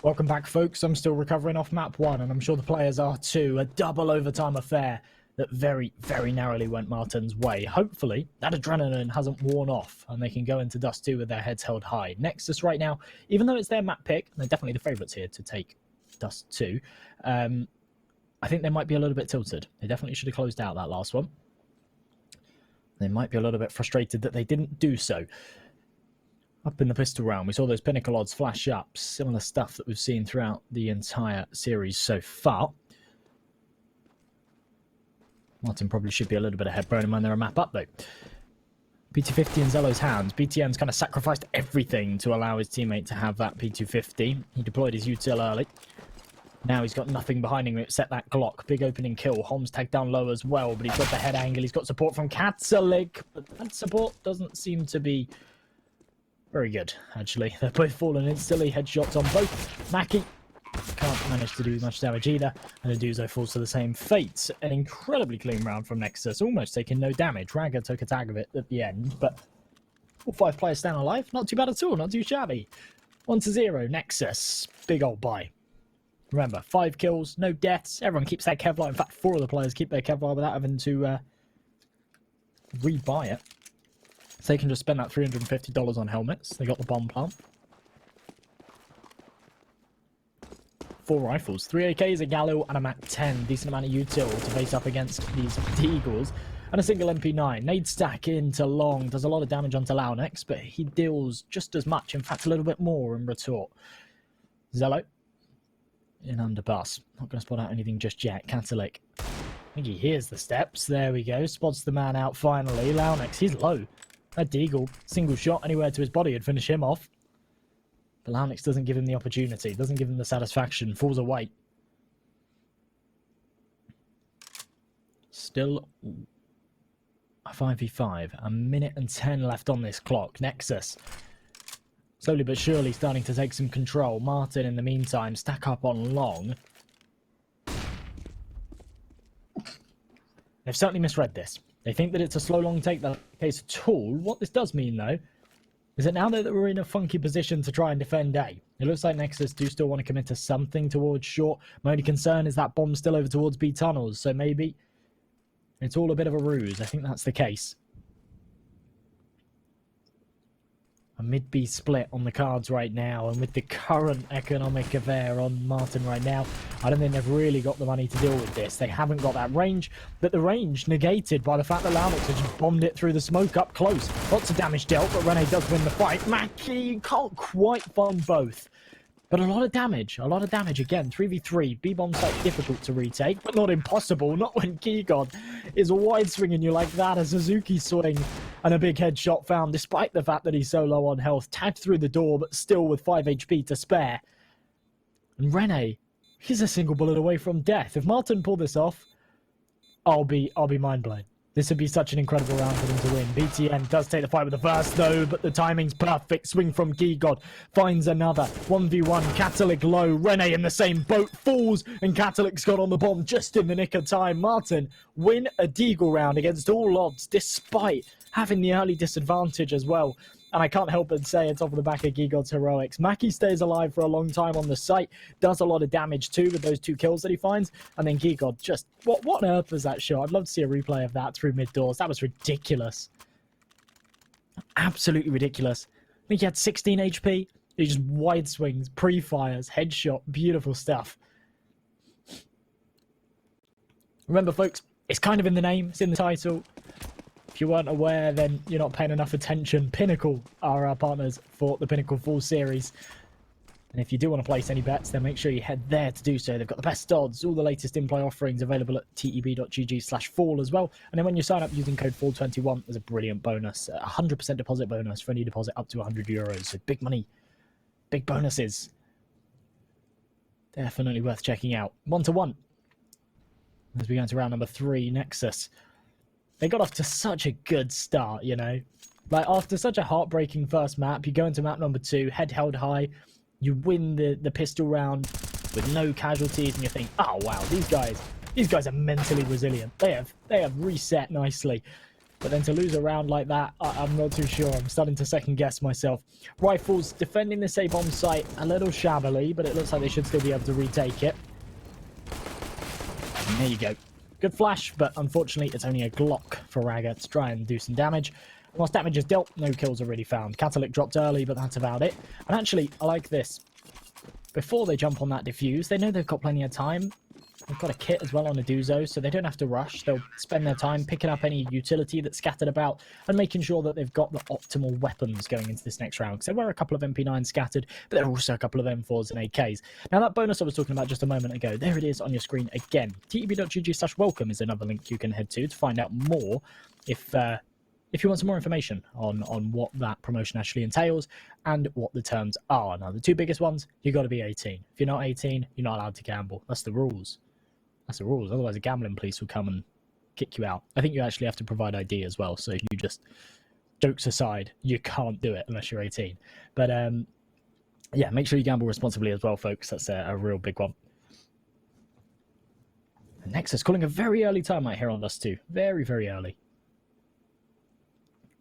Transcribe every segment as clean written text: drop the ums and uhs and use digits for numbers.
Welcome back, folks. I'm still recovering off map 1, and I'm sure the players are too. A double overtime affair that very, very narrowly went Marten's way. Hopefully, that adrenaline hasn't worn off, and they can go into Dust 2 with their heads held high. Nexus right now, even though it's their map pick, and they're definitely the favourites here to take Dust 2, I think they might be a little bit tilted. They definitely should have closed out that last one. They might be a little bit frustrated that they didn't do so. Up in the pistol round, we saw those pinnacle odds flash up. Similar stuff that we've seen throughout the entire series so far. Marten probably should be a little bit ahead, bearing in mind they're a map up though. P250 in Zello's hands. BTN's kind of sacrificed everything to allow his teammate to have that P250. He deployed his util early. Now he's got nothing behind him except that Glock. Big opening kill. Holmes tagged down low as well, but he's got the head angle. He's got support from Katzalik, but that support doesn't seem to be very good, actually. They're both falling instantly. Headshots on both. Maki can't manage to do much damage either, and Aduzo falls to the same fate. An incredibly clean round from Nexus, almost taking no damage. Raga took a tag of it at the end, but all 5 players stand alive. Not too bad at all, not too shabby. 1-0, Nexus. Big old buy. Remember, 5 kills, no deaths. Everyone keeps their Kevlar. In fact, 4 of the players keep their Kevlar without having to rebuy it. So they can just spend that $350 on helmets. They got the bomb plant. 4 rifles, 3 AKs, a Gallo, and a Mac 10. Decent amount of util to face up against these Eagles. And a single MP9. Nade stack into long. Does a lot of damage onto Launex, but he deals just as much. In fact, a little bit more in retort. Zello in underpass. Not going to spot out anything just yet. Katzalik. I think he hears the steps. There we go. Spots the man out finally. Launex, he's low. That Deagle, single shot anywhere to his body would finish him off. But Launex doesn't give him the opportunity, doesn't give him the satisfaction, falls away. Still a 5v5, a minute and 10 left on this clock. Nexus, slowly but surely starting to take some control. Marten, in the meantime, stack up on long. They've certainly misread this. They think that it's a slow, long take. That's not the case at all. What this does mean, though, is that now that we're in a funky position to try and defend A, it looks like Nexus do still want to commit to something towards short. My only concern is that bomb still over towards B tunnels, so maybe it's all a bit of a ruse. I think that's the case. A mid-B split on the cards right now, and with the current economic affair on Marten right now, I don't think they've really got the money to deal with this. They haven't got that range, but the range negated by the fact that Launex has just bombed it through the smoke up close. Lots of damage dealt, but Rene does win the fight. Maki can't quite find both. But a lot of damage again. 3v3, B-bomb site difficult to retake, but not impossible. Not when Keygod is wide swinging you like that. A Suzuki swing and a big headshot found, despite the fact that he's so low on health. Tagged through the door, but still with 5 HP to spare. And Rene, he's a single bullet away from death. If Marten pull this off, I'll be mind blown. This would be such an incredible round for them to win. BTN does take the fight with the first, though, but the timing's perfect. Swing from Keygod. Finds another. 1v1. Katzalik low. Rene in the same boat. Falls, and Katalik's got on the bomb just in the nick of time. Marten win a Deagle round against all odds, despite having the early disadvantage as well. And I can't help but say it's off the back of Keygod's heroics. Maki stays alive for a long time on the site. Does a lot of damage too with those 2 kills that he finds. And then Keygod just... What on earth was that shot? I'd love to see a replay of that through mid-doors. That was ridiculous. Absolutely ridiculous. I think he had 16 HP. He just wide swings, pre-fires, headshot. Beautiful stuff. Remember, folks, it's kind of in the name. It's in the title. If you weren't aware, then you're not paying enough attention. Pinnacle are our partners for the Pinnacle Fall Series. And if you do want to place any bets, then make sure you head there to do so. They've got the best odds, all the latest in-play offerings available at teb.gg/fall as well. And then when you sign up using code FALL21, there's a brilliant bonus, a 100% deposit bonus for any deposit up to €100. So big money, big bonuses. Definitely worth checking out. 1-1. As we go into round number 3, Nexus. They got off to such a good start, you know. Like, after such a heartbreaking first map, you go into map number 2, head held high, you win the pistol round with no casualties, and you think, oh wow, these guys are mentally resilient. They have reset nicely. But then to lose a round like that, I'm not too sure. I'm starting to second guess myself. Rifles defending this A-bomb site a little shabbily, but it looks like they should still be able to retake it. And there you go. Good flash, but unfortunately it's only a Glock for Ragga to try and do some damage. Once damage is dealt, no kills are really found. Catalytic dropped early, but that's about it. And actually, I like this. Before they jump on that defuse, they know they've got plenty of time. They've got a kit as well on a Duzo, so they don't have to rush. They'll spend their time picking up any utility that's scattered about and making sure that they've got the optimal weapons going into this next round. Because there were a couple of MP9s scattered, but there are also a couple of M4s and AKs. Now, that bonus I was talking about just a moment ago, there it is on your screen again. teb.gg/welcome is another link you can head to find out more if you want some more information on what that promotion actually entails and what the terms are. Now, the two biggest ones, you've got to be 18. If you're not 18, you're not allowed to gamble. That's the rules. That's the rules. Otherwise, a gambling police will come and kick you out. I think you actually have to provide ID as well. So if you just, jokes aside, you can't do it unless you're 18. But yeah, make sure you gamble responsibly as well, folks. That's a real big one. Nexus calling a very early timeout here on Dust 2. Very, very early.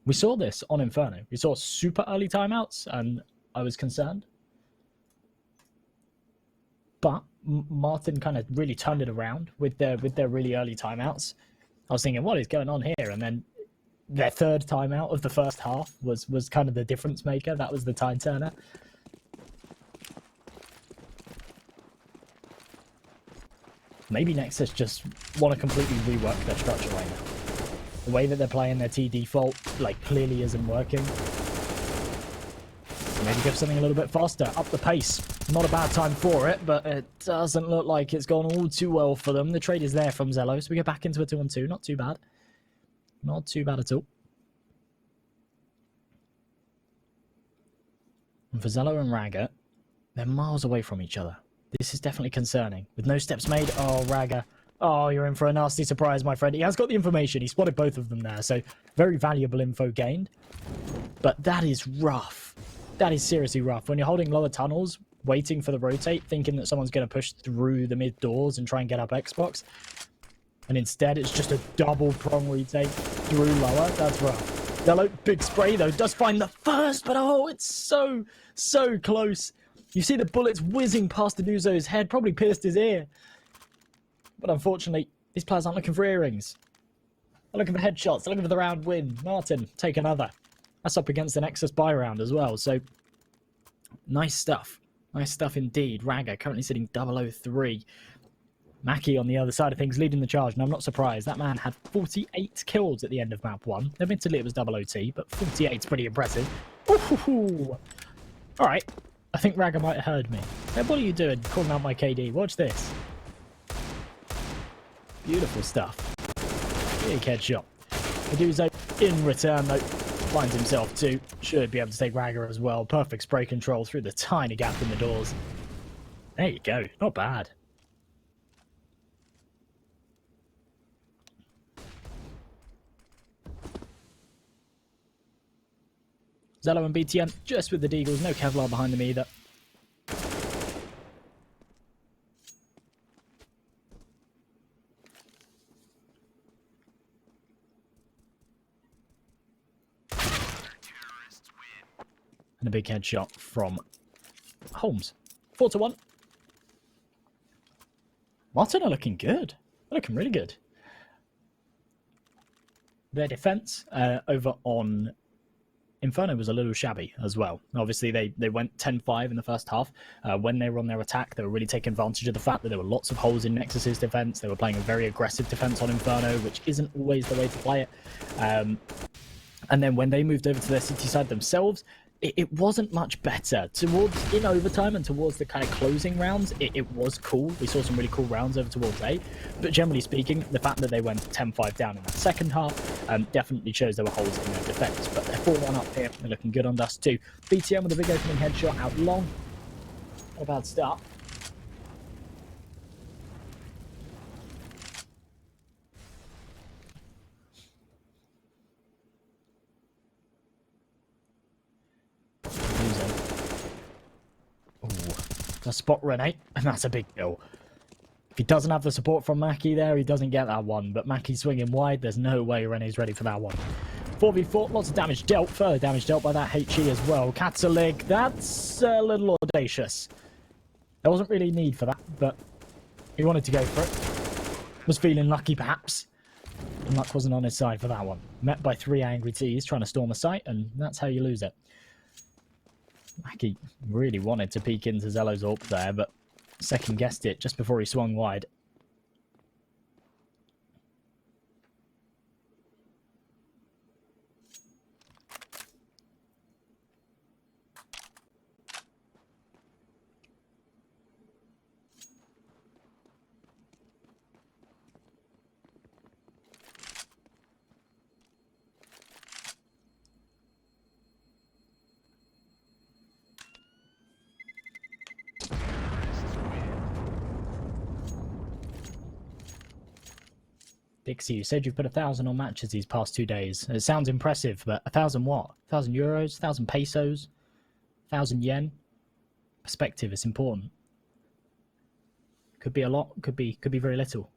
We saw this on Inferno. We saw super early timeouts, and I was concerned. But Marten kind of really turned it around with their really early timeouts. I was thinking, what is going on here? And then their third timeout of the first half was kind of the difference maker. That was the tide turner. Maybe Nexus just want to completely rework their structure right now. The way that they're playing their T default, like, clearly isn't working. Maybe go something a little bit faster, up the pace. Not a bad time for it, but it doesn't look like it's gone all too well for them. The trade is there from Zello, so we get back into a 2-on-2. Not too bad. Not too bad at all. And for Zello and Ragga, they're miles away from each other. This is definitely concerning. With no steps made, oh, Ragga. Oh, you're in for a nasty surprise, my friend. He has got the information. He spotted both of them there, so very valuable info gained. But that is rough. That is seriously rough. When you're holding lower tunnels, waiting for the rotate, thinking that someone's going to push through the mid doors and try and get up Xbox, and instead it's just a double prong retake through lower, that's rough. Zello, big spray though, does find the first, but oh, it's so close. You see the bullets whizzing past the Duzo's head, probably pierced his ear. But unfortunately, these players aren't looking for earrings. They're looking for headshots. They're looking for the round win. Marten, take another. That's up against the Nexus buy round as well. So, nice stuff. Nice stuff indeed. Ragga currently sitting 003. Maki on the other side of things leading the charge. And I'm not surprised. That man had 48 kills at the end of map 1. Admittedly, it was 00T, but 48's pretty impressive. Ooh. All right. I think Ragga might have heard me. Hey, what are you doing? Calling out my KD. Watch this. Beautiful stuff. Big headshot. Medusa in return, though, finds himself too. Should be able to take Ragga as well. Perfect spray control through the tiny gap in the doors. There you go. Not bad. Zello and BTN just with the Deagles. No Kevlar behind them either. And a big headshot from Holmes. 4-1. Marten are looking good. They're looking really good. Their defense over on Inferno was a little shabby as well. Obviously, they went 10-5 in the first half. When they were on their attack, they were really taking advantage of the fact that there were lots of holes in Nexus's defense. They were playing a very aggressive defense on Inferno, which isn't always the way to play it. And then when they moved over to their city side themselves, it wasn't much better. In overtime and towards the kind of closing rounds, it was cool. We saw some really cool rounds over towards A. But generally speaking, the fact that they went 10-5 down in that second half definitely shows there were holes in their defense. But they're 4-1 up here. They're looking good on Dust 2. BTM with a big opening headshot out long. Not a bad start. A spot Renee, and that's a big kill. If he doesn't have the support from Maki there, he doesn't get that one. But Maki's swinging wide. There's no way Rene's ready for that one. 4v4, lots of damage dealt. Further damage dealt by that HE as well. Catalig, that's a little audacious. There wasn't really a need for that, but he wanted to go for it. Was feeling lucky, perhaps. And luck wasn't on his side for that one. Met by 3 angry T's trying to storm a site, and that's how you lose it. Maki really wanted to peek into Zello's AWP there, but second guessed it just before he swung wide. Dixie, you said you've put 1,000 on matches these past 2 days. It sounds impressive, but 1,000 what? 1,000 euros? 1,000 pesos? 1,000 yen? Perspective is important. Could be a lot, could be very little.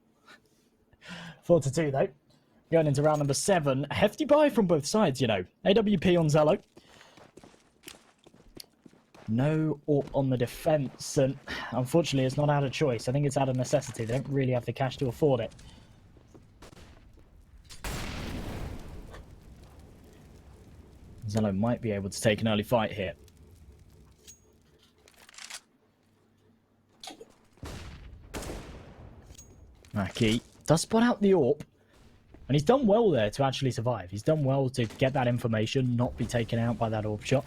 4-2 though. Going into round number 7. A hefty buy from both sides, you know. AWP on Zello. No AWP on the defense, and unfortunately it's not out of choice. I think it's out of necessity. They don't really have the cash to afford it. Zello might be able to take an early fight here. Maki does spot out the AWP. And he's done well there to actually survive. He's done well to get that information, not be taken out by that AWP shot.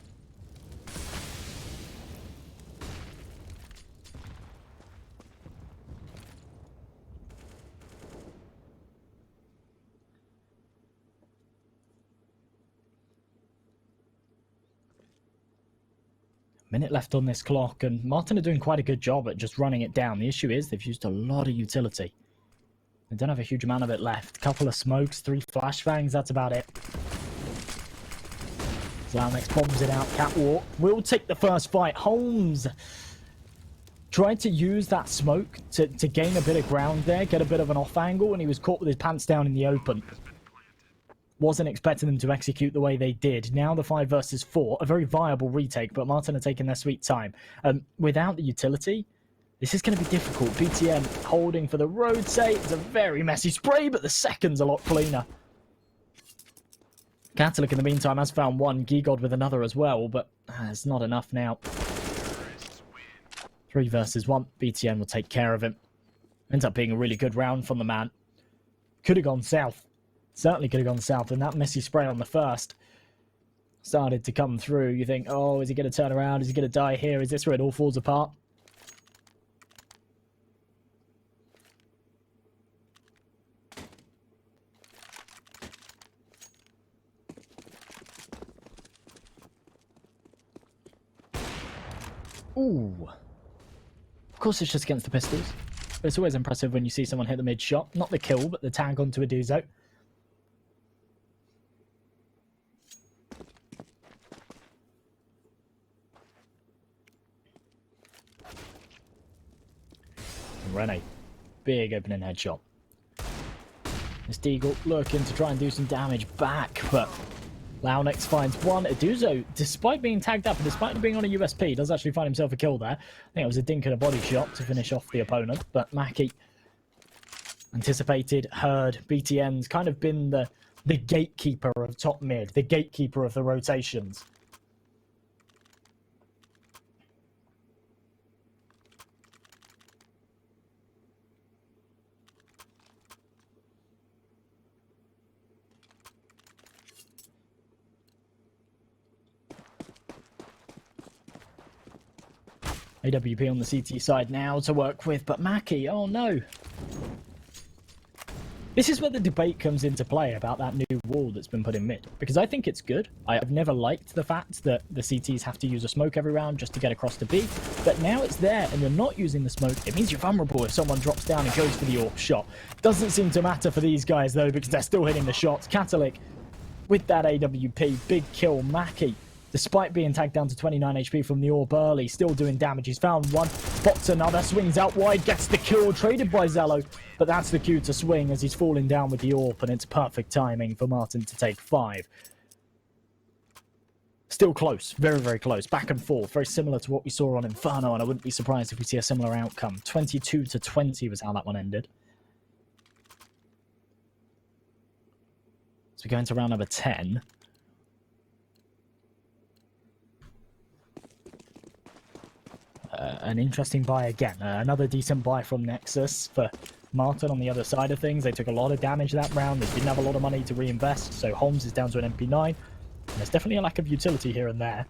Minute left on this clock, and Marten are doing quite a good job at just running it down. The issue is they've used a lot of utility. They don't have a huge amount of it left. Couple of smokes, 3 flashbangs, that's about it. Zalnex bombs it out, catwalk. Will take the first fight. Holmes tried to use that smoke to gain a bit of ground there, get a bit of an off angle, and he was caught with his pants down in the open. Wasn't expecting them to execute the way they did. Now the 5 versus 4, a very viable retake, but Marten are taking their sweet time. Without the utility, this is going to be difficult. BTN holding for the road say. It's a very messy spray, but the second's a lot cleaner. Catholic in the meantime has found one, Gigod with another as well, but it's not enough now. 3 versus 1, BTN will take care of him. Ends up being a really good round from the man. Could have gone south. Certainly could have gone south, and that messy spray on the first started to come through. You think, oh, is he going to turn around? Is he going to die here? Is this where it all falls apart? Ooh. Of course it's just against the pistols. But it's always impressive when you see someone hit the mid shot. Not the kill, but the tag onto a Duzo. Rene, big opening headshot. This Deagle looking to try and do some damage back, but Launex finds one. Aduzo, despite being tagged up and despite being on a USP, does actually find himself a kill there. I think it was a dink and a body shot to finish off the opponent, but Maki anticipated, heard. BTN's kind of been the gatekeeper of top mid, the gatekeeper of the rotations. AWP on the CT side now to work with, but Maki, oh no. This is where the debate comes into play about that new wall that's been put in mid, because I think it's good. I've never liked the fact that the CTs have to use a smoke every round just to get across to B, but now it's there and you're not using the smoke. It means you're vulnerable if someone drops down and goes for the AWP shot. Doesn't seem to matter for these guys though, because they're still hitting the shots. Catholic with that AWP, big kill. Maki, despite being tagged down to 29 HP from the AWP early, still doing damage. He's found one, spots another, swings out wide, gets the kill, traded by Zello, but that's the cue to swing as he's falling down with the AWP, and it's perfect timing for Marten to take 5. Still close, very, very close, back and forth, very similar to what we saw on Inferno, and I wouldn't be surprised if we see a similar outcome. 22-20 was how that one ended. So we go into round number 10. An interesting buy again. Another decent buy from Nexus for Marten on the other side of things. They took a lot of damage that round. They didn't have a lot of money to reinvest, so Holmes is down to an MP9. And there's definitely a lack of utility here and there.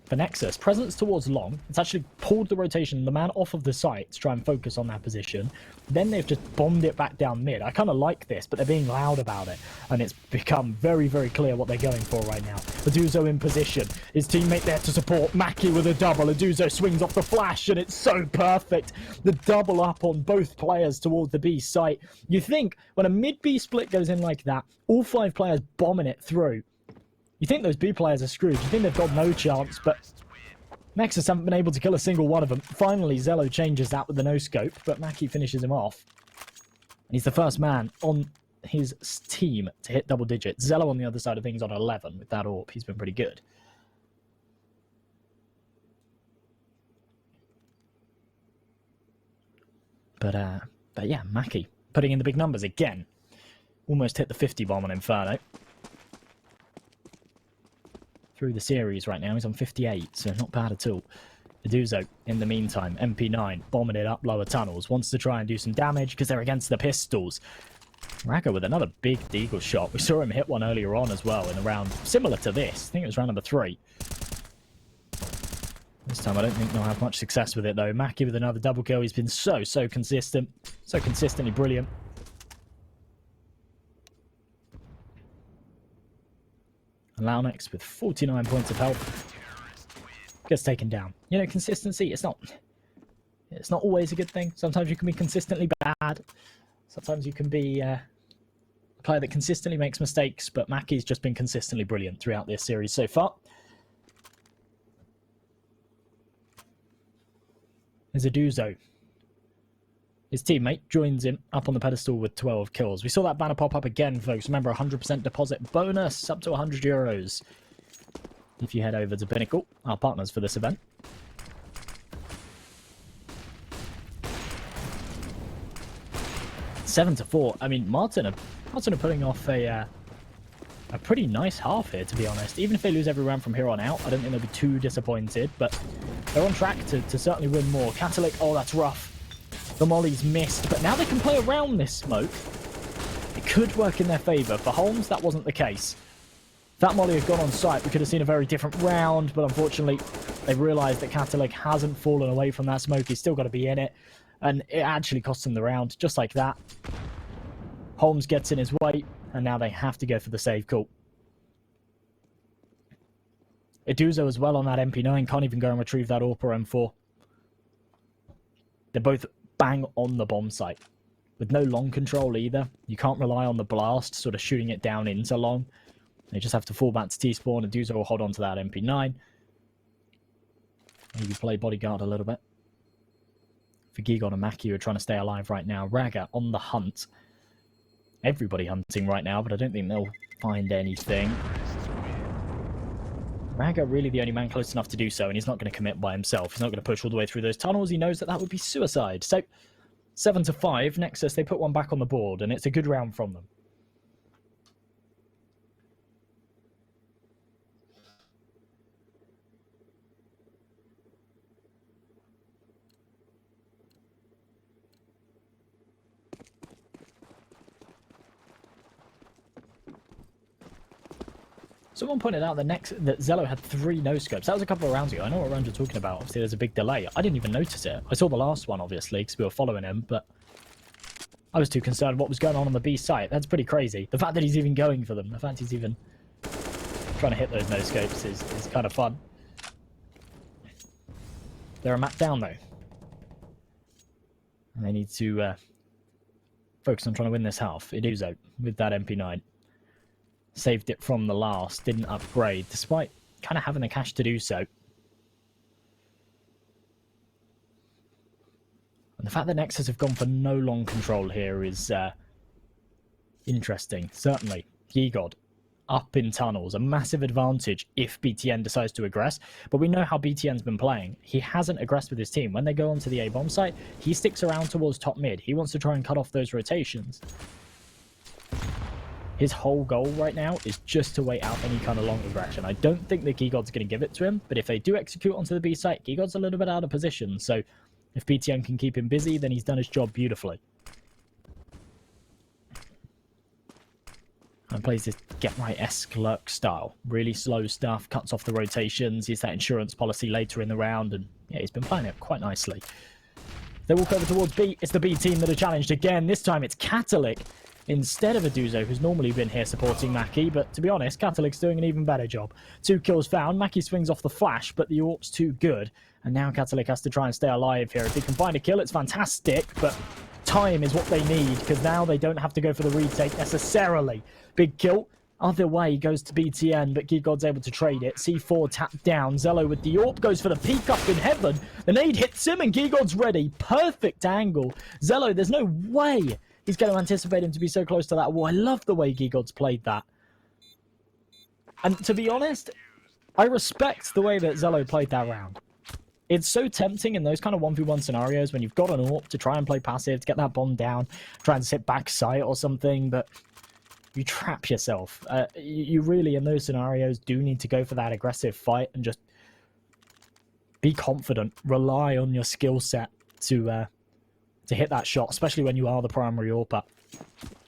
For Nexus, presence towards long. It's actually pulled the rotation, the man off of the site to try and focus on that position. Then they've just bombed it back down mid. I kind of like this, but they're being loud about it. And it's become very, very clear what they're going for right now. Aduzo in position. His teammate there to support. Maki with a double. Aduzo swings off the flash, and it's so perfect. The double up on both players towards the B site. You think when a mid-B split goes in like that, all 5 players bombing it through, you think those B players are screwed. You think they've got no chance, but Nexus haven't been able to kill a single one of them. Finally, Zello changes that with the no-scope, but Maki finishes him off. And he's the first man on his team to hit double digits. Zello on the other side of things on 11 with that AWP. He's been pretty good. But yeah, Maki putting in the big numbers again. Almost hit the 50 bomb on Inferno. Through the series right now, he's on 58, so not bad at all. Aduzo, in the meantime, MP9, bombing it up lower tunnels, wants to try and do some damage because they're against the pistols. Raga with another big deagle shot. We saw him hit one earlier on as well in a round similar to this. I think it was round number 3. This time I don't think they'll have much success with it though. Maki with another double kill. He's been so consistent, so consistently brilliant. Launex with 49 points of health gets taken down. You know, consistency, it's not always a good thing. Sometimes you can be consistently bad. Sometimes you can be a player that consistently makes mistakes, but Maki's just been consistently brilliant throughout this series so far. There's Aduzo. His teammate joins him up on the pedestal with 12 kills. We saw that banner pop up again, folks. Remember, 100% deposit bonus up to €100 if you head over to Pinnacle, our partners for this event. Seven to 4. I mean, Marten are putting off a pretty nice half here, to be honest. Even if they lose every round from here on out, I don't think they'll be too disappointed, but they're on track to certainly win more. Catholic, oh, that's rough. The molly's missed, but now they can play around this smoke. It could work in their favour. For Holmes, that wasn't the case. If that molly had gone on site, we could have seen a very different round, but unfortunately, they've realised that Catholic hasn't fallen away from that smoke. He's still got to be in it, and it actually costs him the round, just like that. Holmes gets in his way, and now they have to go for the save call. Aduzo as well on that MP9, can't even go and retrieve that AWP or M4. They're both bang on the bomb site with no long control either. You can't rely on the blast sort of shooting it down into long. They just have to fall back to T-spawn, and Aduzo will hold on to that MP9. Maybe play bodyguard a little bit. For Gigon and Maki, who are trying to stay alive right now. Raga on the hunt. Everybody hunting right now, but I don't think they'll find anything. Raga really the only man close enough to do so, and he's not going to commit by himself. He's not going to push all the way through those tunnels. He knows that that would be suicide. So, 7 to 5. Nexus, they put one back on the board, and it's a good round from them. Someone pointed out that Zello had 3 no-scopes. That was a couple of rounds ago. I know what round you're talking about. Obviously, there's a big delay. I didn't even notice it. I saw the last one, obviously, because we were following him, but I was too concerned what was going on the B site. That's pretty crazy. The fact that he's even going for them, the fact he's even trying to hit those no-scopes is kind of fun. They're a map down, though. And they need to focus on trying to win this half. Iduzo with that MP9. saved it from the last, didn't upgrade, despite kind of having the cash to do so. And the fact that Nexus have gone for no long control here is interesting. Certainly, Gigod up in tunnels, a massive advantage if BTN decides to aggress. But we know how BTN's been playing. He hasn't aggressed with his team. When they go onto the A-bomb site, he sticks around towards top mid. He wants to try and cut off those rotations. His whole goal right now is just to wait out any kind of long aggression. I don't think that Gigod's going to give it to him, but if they do execute onto the B site, Gigod's a little bit out of position. So if BTN can keep him busy, then he's done his job beautifully. And plays this get-right-esque lurk style. Really slow stuff, cuts off the rotations, uses that insurance policy later in the round, and yeah, he's been playing it quite nicely. They walk over towards B. It's the B team that are challenged again. This time it's Catalyc instead of Aduzo, who's normally been here supporting Maki, but to be honest, Catalic's doing an even better job. 2 kills found. Maki swings off the flash, but the AWP's too good, and now Catalyc has to try and stay alive here. If he can find a kill, it's fantastic, but time is what they need, because now they don't have to go for the retake necessarily. Big kill. Other way goes to BTN, but Gigod's able to trade it. C4 tapped down. Zello with the AWP goes for the peek up in heaven. The nade hits him, and Gigod's ready. Perfect angle. Zello, there's no way he's going to anticipate him to be so close to that wall. I love the way Gigod's played that. And to be honest, I respect the way that Zello played that round. It's so tempting in those kind of 1v1 scenarios when you've got an AWP to try and play passive, to get that bomb down, try and sit back sight or something, but you trap yourself. You really, in those scenarios, do need to go for that aggressive fight and just be confident. Rely on your skill set to hit that shot, especially when you are the primary AWPer.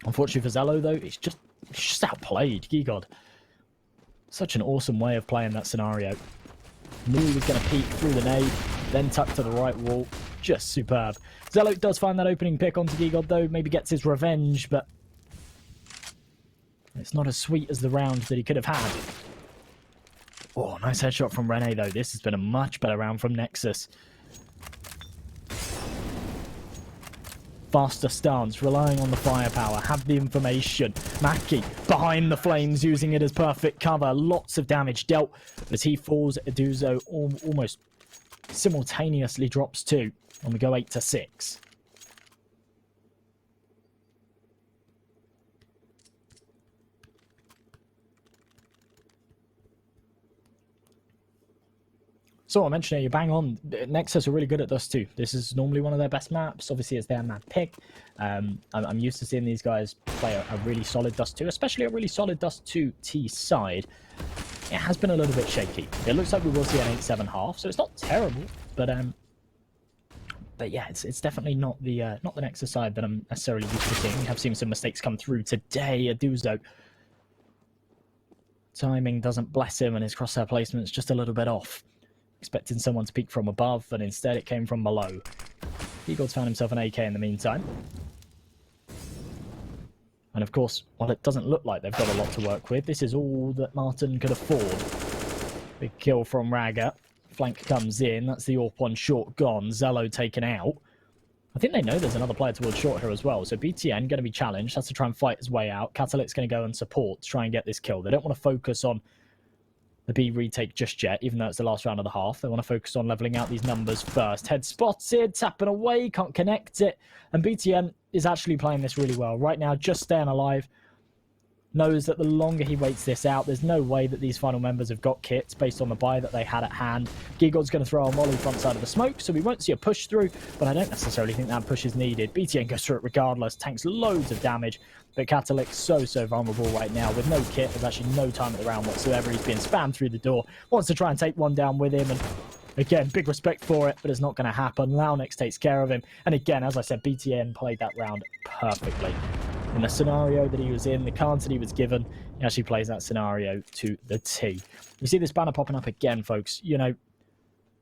Unfortunately for Zello, though, it's just outplayed. Gigod. Such an awesome way of playing that scenario. Knew he was going to peek through the nade, then tuck to the right wall. Just superb. Zello does find that opening pick onto Gigod, though. Maybe gets his revenge, but it's not as sweet as the round that he could have had. Oh, nice headshot from Rene, though. This has been a much better round from Nexus. Faster stance, relying on the firepower, have the information. Maki behind the flames, using it as perfect cover. Lots of damage dealt as he falls. Aduzo almost simultaneously drops 2, and we go 8-6. So I mentioned it, you bang on. Nexus are really good at Dust 2. This is normally one of their best maps. Obviously, it's their map pick. I'm used to seeing these guys play a really solid Dust 2, especially a really solid Dust 2 T side. It has been a little bit shaky. It looks like we will see an 8-7 half, so it's not terrible, but yeah, it's definitely not the Nexus side that I'm necessarily used to seeing. We have seen some mistakes come through today. Aduzo, timing doesn't bless him, and his crosshair placement's just a little bit off. Expecting someone to peek from above, and instead it came from below. Eagles found himself an AK in the meantime. And of course, while it doesn't look like they've got a lot to work with, this is all that Marten could afford. Big kill from Raga. Flank comes in. That's the AWP one short gone. Zello taken out. I think they know there's another player towards short here as well. So BTN going to be challenged. Has to try and fight his way out. Catalyc's going to go and support to try and get this kill. They don't want to focus on the B retake just yet, even though it's the last round of the half. They want to focus on leveling out these numbers first. Head spotted, tapping away, can't connect it. And BTN is actually playing this really well. Right now, just staying alive. Knows that the longer he waits this out, there's no way that these final members have got kits based on the buy that they had at hand. Gigod's going to throw a volley front side of the smoke, so we won't see a push through, but I don't necessarily think that push is needed. BTN goes through it regardless, tanks loads of damage, but Catalic's so vulnerable right now. With no kit, there's actually no time at the round whatsoever. He's being spammed through the door, wants to try and take one down with him, and again, big respect for it, but it's not going to happen. Launex takes care of him, and again, as I said, BTN played that round perfectly. In the scenario that he was in, the cards that he was given, he actually plays that scenario to the T. You see this banner popping up again, folks. You know,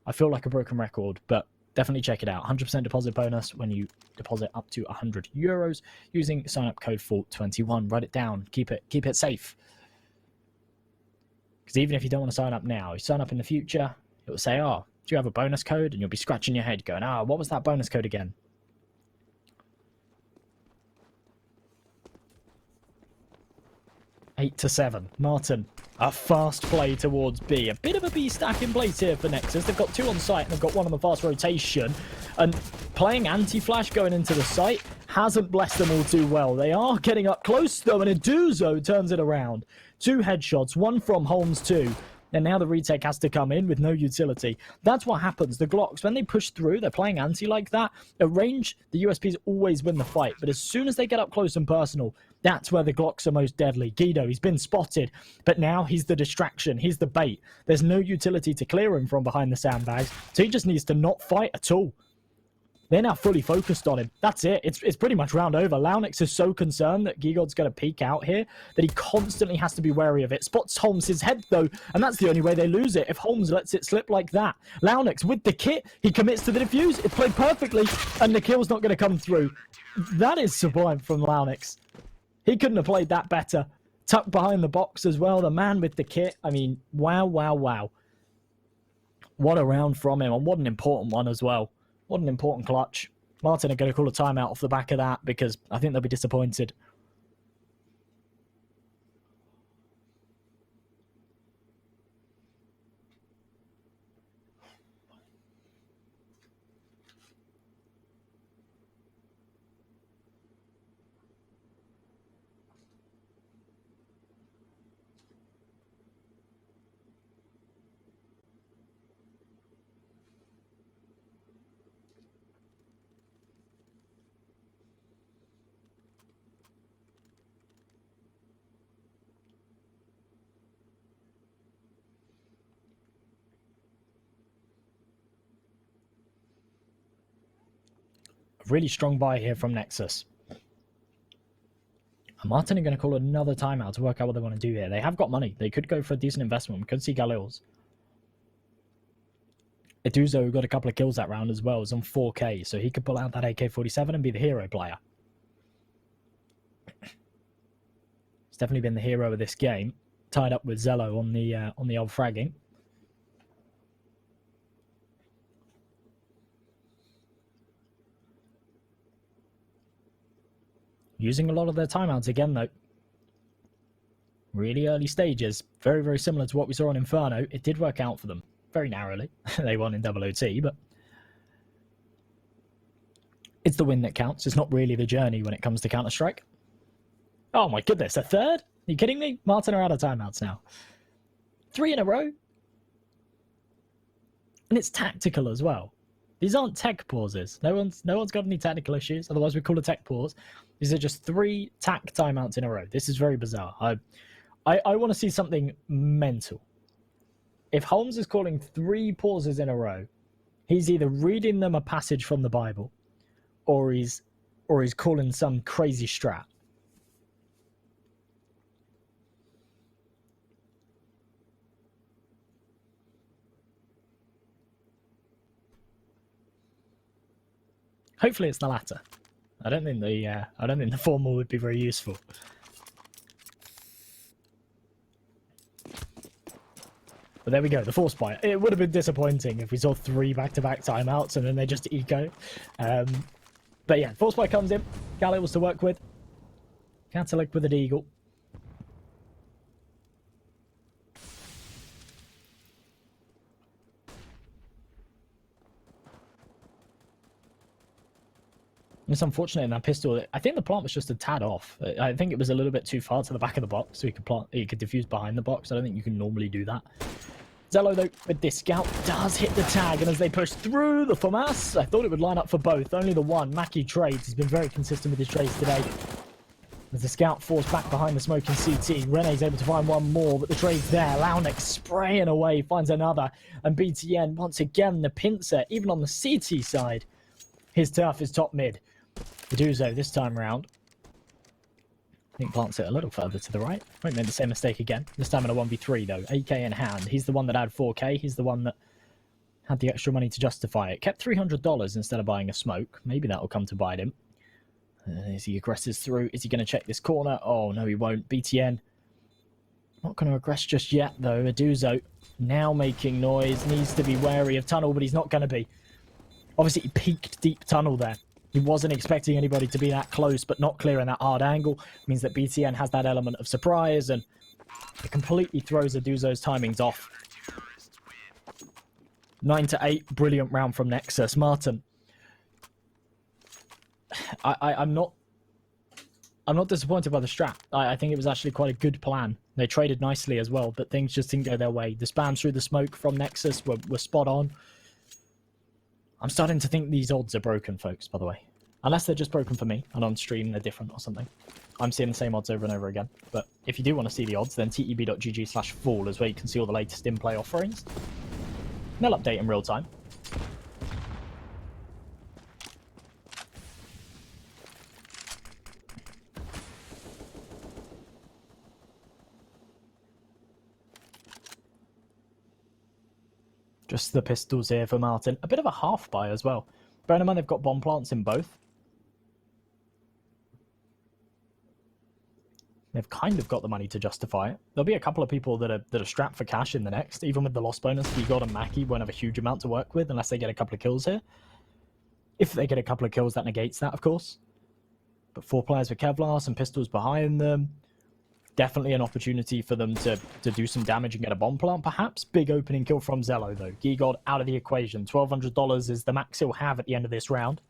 I feel like a broken record, but definitely check it out. 100% deposit bonus when you deposit up to €100 using sign-up code FAULT21. Write it down. Keep it safe. Because even if you don't want to sign up now, you sign up in the future, it will say, oh, do you have a bonus code? And you'll be scratching your head going, what was that bonus code again? 8-7. Marten, a fast play towards B. A bit of a B stack in place here for Nexus. They've got 2 on site and they've got 1 on the fast rotation. And playing anti-flash going into the site hasn't blessed them all too well. They are getting up close though, and Eduzo turns it around. 2 headshots, 1 from Holmes too. And now the retake has to come in with no utility. That's what happens. The Glocks, when they push through, they're playing anti like that. At range, the USPs always win the fight. But as soon as they get up close and personal, that's where the Glocks are most deadly. Guido, he's been spotted, but now he's the distraction. He's the bait. There's no utility to clear him from behind the sandbags, so he just needs to not fight at all. They're now fully focused on him. That's it. It's pretty much round over. Launix is so concerned that Gigod's going to peek out here that he constantly has to be wary of it. Spots Holmes' head, though, and that's the only way they lose it, if Holmes lets it slip like that. Launix, with the kit, he commits to the defuse. It played perfectly, and the kill's not going to come through. That is sublime from Launix. He couldn't have played that better. Tucked behind the box as well. The man with the kit. I mean, wow, wow, wow. What a round from him, and what an important one as well. What an important clutch. Marten are going to call a timeout off the back of that because I think they'll be disappointed. Really strong buy here from Nexus. And Marten are going to call another timeout to work out what they want to do here. They have got money. They could go for a decent investment. We could see Galil's. Eduzo, who got a couple of kills that round as well, is on 4k, so he could pull out that AK-47 and be the hero player. He's definitely been the hero of this game, tied up with Zello on the old fragging. Using a lot of their timeouts again, though. Really early stages. Very, very similar to what we saw on Inferno. It did work out for them. Very narrowly. They won in double OT, but it's the win that counts. It's not really the journey when it comes to Counter-Strike. Oh my goodness, a third? Are you kidding me? Marten are out of timeouts now. 3 in a row? And it's tactical as well. These aren't tech pauses. No one's got any technical issues. Otherwise, we call a tech pause. These are just 3 tac timeouts in a row. This is very bizarre. I want to see something mental. If Holmes is calling 3 pauses in a row, he's either reading them a passage from the Bible, or he's calling some crazy strat. Hopefully it's the latter. I don't think the former would be very useful. But there we go, the force buy. It would have been disappointing if we saw 3 back-to-back timeouts and then they just eco. But yeah, force buy comes in. Galil was to work with. Catholic with an eagle. It's unfortunate in that pistol. I think the plant was just a tad off. I think it was a little bit too far to the back of the box, so he could defuse behind the box. I don't think you can normally do that. Zello, though, with this scout, does hit the tag, and as they push through the FAMAS, I thought it would line up for both. Only the one. Maki trades. He's been very consistent with his trades today. As the scout forced back behind the smoking CT, Rene's able to find one more, but the trade's there. Launix spraying away, finds another, and BTN, once again, the pincer, even on the CT side. His turf is top mid. Eduzo this time round. I think plants it a little further to the right. Won't make the same mistake again. This time in a 1v3 though. AK in hand. He's the one that had 4k. He's the one that had the extra money to justify it. Kept $300 instead of buying a smoke. Maybe that will come to bite him. As he aggresses through. Is he going to check this corner? Oh, no, he won't. BTN. Not going to aggress just yet though. Eduzo now making noise. Needs to be wary of tunnel, but he's not going to be. Obviously, he peeked deep tunnel there. He wasn't expecting anybody to be that close, but not clearing that hard angle means that BTN has that element of surprise, and it completely throws Aduzo's timings off. 9-8, brilliant round from Nexus. Marten, I'm not disappointed by the strat. I think it was actually quite a good plan. They traded nicely as well, but things just didn't go their way. The spams through the smoke from Nexus were spot on. I'm starting to think these odds are broken, folks, by the way. Unless they're just broken for me, and on stream they're different or something. I'm seeing the same odds over and over again. But if you do want to see the odds, then teb.gg/fall is where you can see all the latest in-play offerings. And they'll update in real time. Just the pistols here for Marten. A bit of a half buy as well. Bear in mind they've got bomb plants in both. They've kind of got the money to justify it. There'll be a couple of people that are strapped for cash in the next. Even with the loss bonus, Gigod and Maki won't have a huge amount to work with unless they get a couple of kills here. If they get a couple of kills, that negates that, of course. But 4 players with Kevlar, some pistols behind them. Definitely an opportunity for them to do some damage and get a bomb plant, perhaps. Big opening kill from Zello, though. Gigod out of the equation. $1,200 is the max he'll have at the end of this round.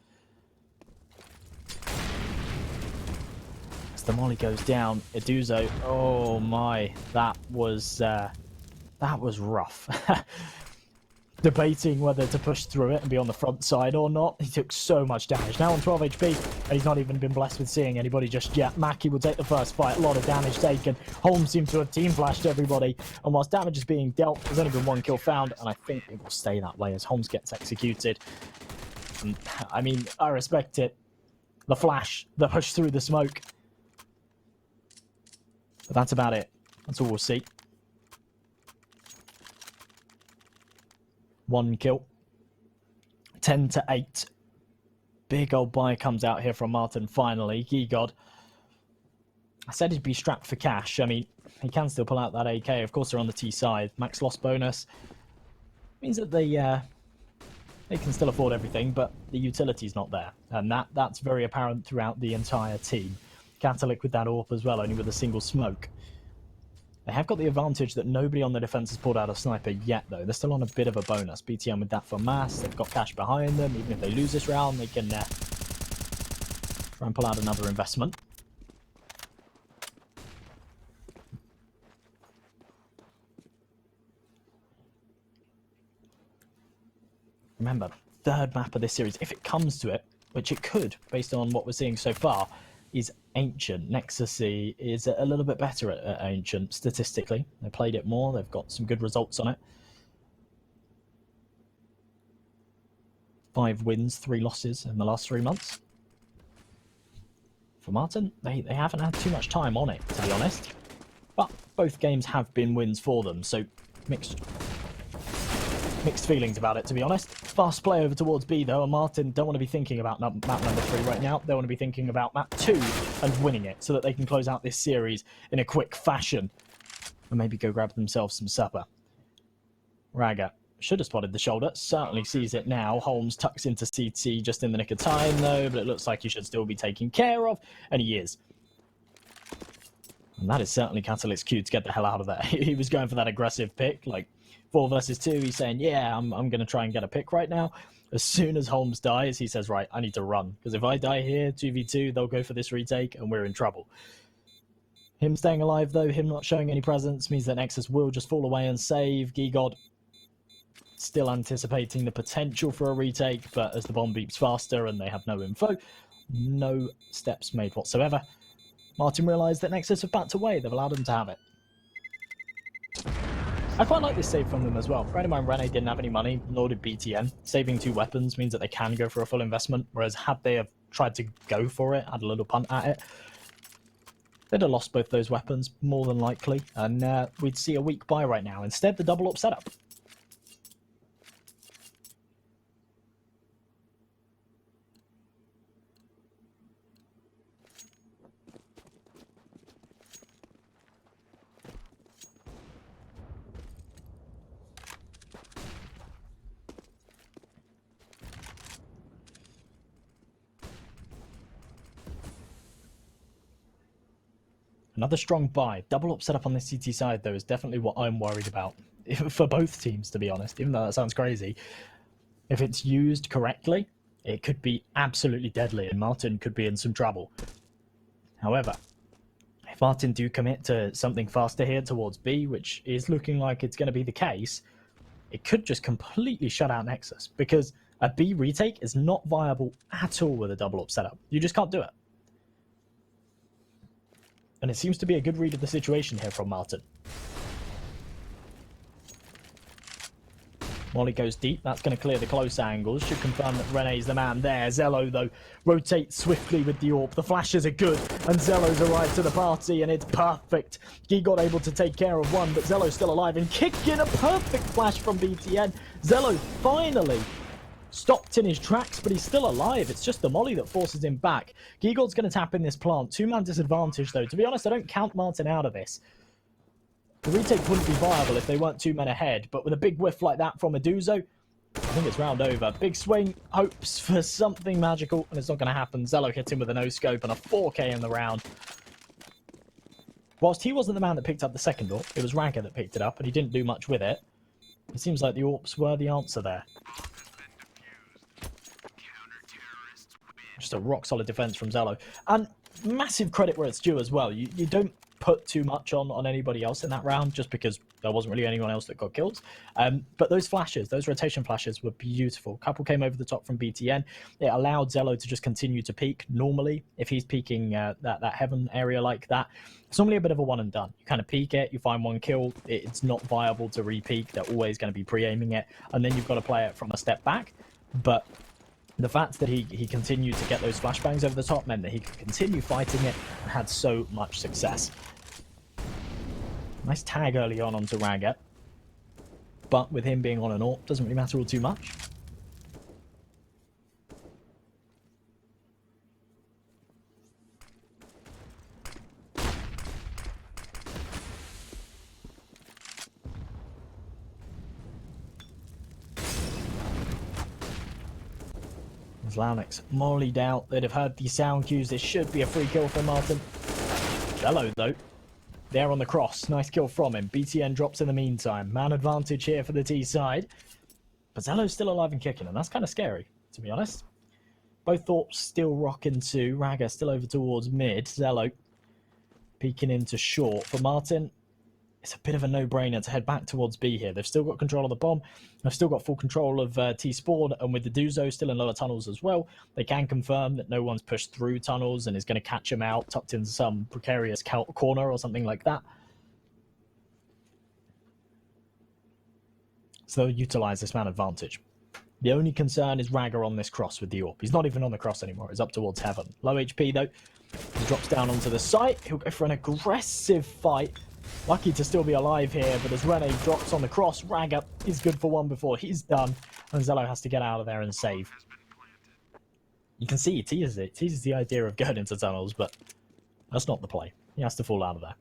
As the molly goes down, Aduzo, oh my, that was rough. Debating whether to push through it and be on the front side or not. He took so much damage. Now on 12 HP, and he's not even been blessed with seeing anybody just yet. Maki will take the first fight. A lot of damage taken. Holmes seems to have team flashed everybody. And whilst damage is being dealt, there's only been 1 kill found. And I think it will stay that way as Holmes gets executed. And, I mean, I respect it. The flash, the push through the smoke. But that's about it. That's all we'll see. 1 kill. 10-8. Big old buy comes out here from Marten finally. Gigod. I said he'd be strapped for cash. I mean, he can still pull out that AK. Of course, they're on the T side. Max loss bonus. Means that they can still afford everything, but the utility's not there. And that's very apparent throughout the entire team. Catalyc with that AWP as well, only with a single smoke. They have got the advantage that nobody on the defense has pulled out a sniper yet, though. They're still on a bit of a bonus. BTM with that for mass. They've got cash behind them. Even if they lose this round, they can try and pull out another investment. Remember, third map of this series, if it comes to it, which it could, based on what we're seeing so far, is Ancient. Nexus is a little bit better at Ancient, statistically. They played it more, they've got some good results on it. 5 wins, 3 losses in the last 3 months. For Marten, they haven't had too much time on it, to be honest. But both games have been wins for them, so mixed feelings about it, to be honest. Fast play over towards B, though, and Marten don't want to be thinking about map number 3 right now. They want to be thinking about map 2 and winning it, so that they can close out this series in a quick fashion. And maybe go grab themselves some supper. Raga should have spotted the shoulder, certainly sees it now. Holmes tucks into CT just in the nick of time, though, but it looks like he should still be taken care of, and he is. And that is certainly Catalyc's cue to get the hell out of there. He was going for that aggressive pick, like 4 versus 2, he's saying, yeah, I'm going to try and get a pick right now. As soon as Holmes dies, he says, right, I need to run. Because if I die here, 2v2, they'll go for this retake, and we're in trouble. Him staying alive, though, him not showing any presence, means that Nexus will just fall away and save. Gigod still anticipating the potential for a retake, but as the bomb beeps faster and they have no info, no steps made whatsoever. Marten realised that Nexus have backed away. They've allowed him to have it. I quite like this save from them as well. Bear in mind, Rene didn't have any money, nor did BTN. Saving 2 weapons means that they can go for a full investment, whereas had they have tried to go for it, had a little punt at it, they'd have lost both those weapons, more than likely, and we'd see a weak buy right now. Instead, the double up setup. Another strong buy. Double up setup on this CT side, though, is definitely what I'm worried about. For both teams, to be honest, even though that sounds crazy. If it's used correctly, it could be absolutely deadly, and Marten could be in some trouble. However, if Marten do commit to something faster here towards B, which is looking like it's going to be the case, it could just completely shut out Nexus, because a B retake is not viable at all with a double up setup. You just can't do it. And it seems to be a good read of the situation here from Marten. Molly goes deep. That's going to clear the close angles. Should confirm that Rene's the man there. Zello, though, rotates swiftly with the AWP. The flashes are good, and Zello's arrived to the party, and it's perfect. Gigot able to take care of one, but Zello's still alive and kick in a perfect flash from BTN. Zello finally stopped in his tracks, but he's still alive. It's just the molly that forces him back. Gigot's going to tap in this plant. Two-man disadvantage, though. To be honest, I don't count Marten out of this. The retake wouldn't be viable if they weren't 2 men ahead, but with a big whiff like that from Meduzo, I think it's round over. Big swing, hopes for something magical, and it's not going to happen. Zello hits him with a no-scope and a 4K in the round. Whilst he wasn't the man that picked up the second AWP, it was Ragga that picked it up, and he didn't do much with it. It seems like the AWPs were the answer there. Just a rock-solid defense from Zello. And massive credit where it's due as well. You don't put too much on anybody else in that round, just because there wasn't really anyone else that got kills. But those flashes, those rotation flashes were beautiful. Couple came over the top from BTN. It allowed Zello to just continue to peek. Normally, if he's peeking that heaven area like that, it's normally a bit of a one and done. You kind of peek it, you find one kill, it's not viable to re-peek. They're always going to be pre-aiming it, and then you've got to play it from a step back. But the fact that he continued to get those flashbangs over the top meant that he could continue fighting it and had so much success. Nice tag early on onto Ragga, but with him being on an AWP, doesn't really matter all too much. As Launix mollied out, they'd have heard the sound cues. This should be a free kill for Marten. Zello, though, there on the cross. Nice kill from him. BTN drops in the meantime. Man advantage here for the T side. But Zello's still alive and kicking, and that's kind of scary, to be honest. Both thoughts still rocking to. Ragga still over towards mid. Zello peeking into short. For Marten, it's a bit of a no-brainer to head back towards B here. They've still got control of the bomb. They've still got full control of T-Spawn, and with the Duzo still in lower tunnels as well, they can confirm that no one's pushed through tunnels and is going to catch him out, tucked in some precarious corner or something like that. So they'll utilise this man advantage. The only concern is Ragga on this cross with the AWP. He's not even on the cross anymore. He's up towards heaven. Low HP, though. He drops down onto the site. He'll go for an aggressive fight. Lucky to still be alive here, but as Rene drops on the cross, Ragga is good for one before he's done, and Zello has to get out of there and save. You can see he teases it. Teases the idea of going into tunnels, but that's not the play. He has to fall out of there.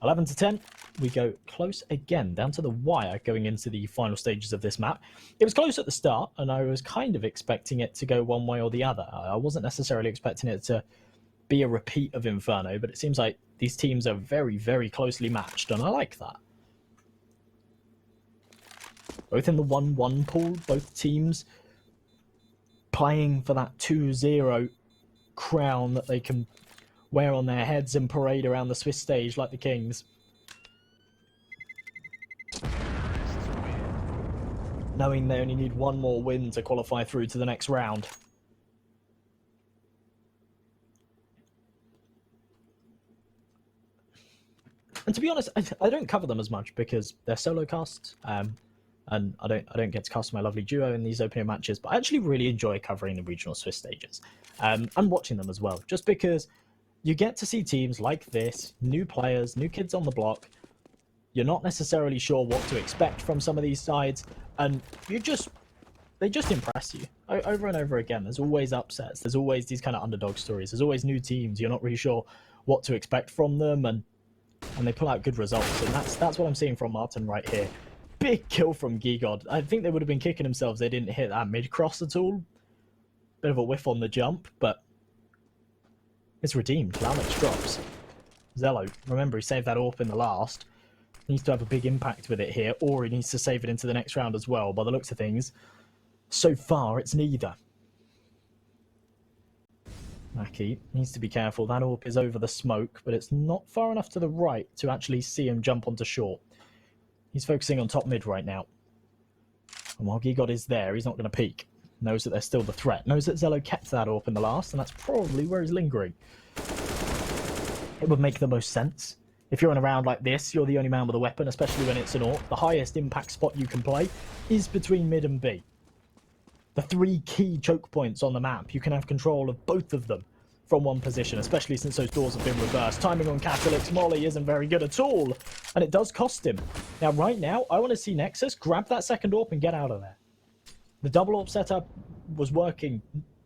11 to 10. We go close again, down to the wire going into the final stages of this map. It was close at the start, and I was kind of expecting it to go one way or the other. I wasn't necessarily expecting it to be a repeat of Inferno, but it seems like these teams are very, very closely matched, and I like that. Both in the 1-1 pool, both teams playing for that 2-0 crown that they can wear on their heads and parade around the Swiss stage like the Kings. Knowing they only need one more win to qualify through to the next round. And to be honest, I don't cover them as much because they're solo casts, and I don't get to cast my lovely duo in these opening matches. But I actually really enjoy covering the regional Swiss stages, and watching them as well, just because you get to see teams like this, new players, new kids on the block. You're not necessarily sure what to expect from some of these sides, and they just impress you over and over again. There's always upsets. There's always these kind of underdog stories. There's always new teams. You're not really sure what to expect from them, and they pull out good results, and that's what I'm seeing from Marten right here. Big kill from Gigot. I think they would have been kicking themselves they didn't hit that mid-cross at all. Bit of a whiff on the jump, but it's redeemed. Launix drops. Zello, remember, he saved that AWP in the last. He needs to have a big impact with it here, or he needs to save it into the next round as well. By the looks of things, so far, it's neither. Maki needs to be careful. That AWP is over the smoke, but it's not far enough to the right to actually see him jump onto short. He's focusing on top mid right now. And while Gigot is there, he's not going to peek. Knows that they're still the threat. Knows that Zello kept that AWP in the last, and that's probably where he's lingering. It would make the most sense. If you're in a round like this, you're the only man with a weapon, especially when it's an AWP. The highest impact spot you can play is between mid and B. The 3 key choke points on the map, you can have control of both of them from one position, especially since those doors have been reversed. Timing on Catalyx Molly isn't very good at all, and it does cost him. Now, right now, I want to see Nexus grab that second AWP and get out of there. The double AWP setup was working